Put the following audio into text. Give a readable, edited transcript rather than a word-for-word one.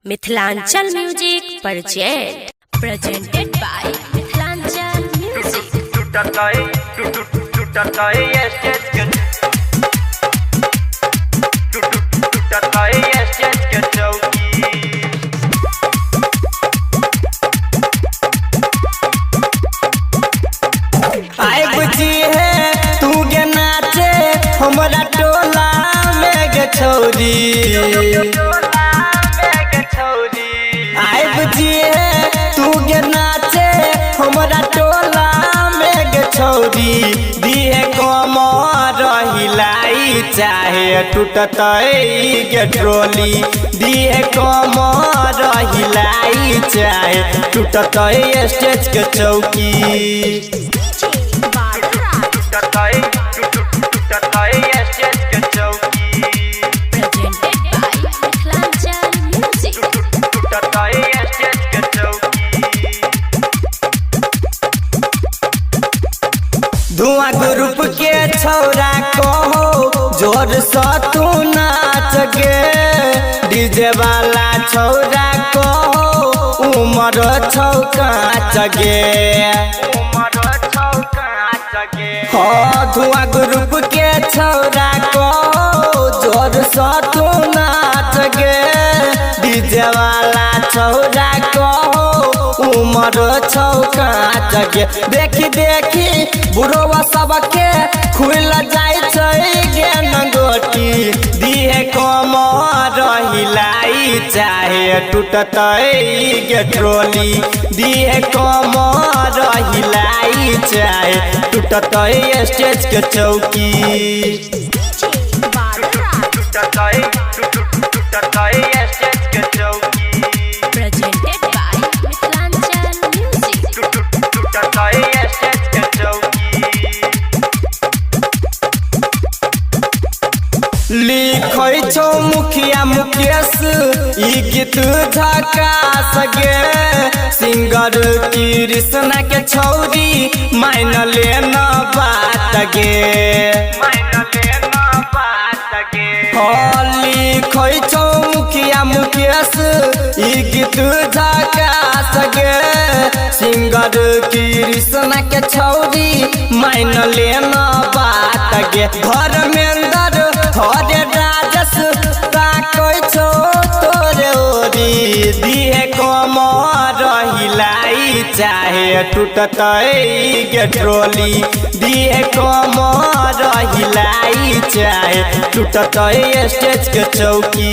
Mithilanchal music presented by Mithilanchal music. आए बुझी है तू गे नाचे हमरा टोला में गे छौरी। आए बुझी है तू गे नाचे हमरा टोला में गे छौरी। दिहे कमर हिलाई चाहे टूटत गे ट्रोली। दिहे कमर हिलाई चाहे टूटत स्टेज के चौकी। धुआं ग्रुप के छौरा कहो जोर से तू नाच गे। डीजे वाला छौरा कहो उमर छौकाच गे। हाँ धुआं ग्रुप के छौरा कहो जोर से तू नाच गे। डीजे वाला छौरा कहो उमर छौकाच गे। देखी देखी बुढ़वा सबके खुल जाय गे नंगोटी। दिहे कमर हिलाई चाहे टूटत गे ट्रोली। दिहे कमर हिलाई चाहे टूटत स्टेज के चौकी। Presented by Mithilanchal music. लिखै छौ मुखिया मुकेश ई गीत झकास गे। सिंगर कृष्णा के छौरी मान लेना बात गे। लिखै छौ मुखिया मुकेश ई गीत झकास गे। सिंगर कृष्णा के छौरी मान लेना बात गे। धर्मेंद्र हरे राजस ताकै छौ तोरे ओरी। दिहे कमर हिलाई चाहे टूटत गे ट्रोली। दिहे कमर हिलाई चाहे टूटत स्टेज के चौकी।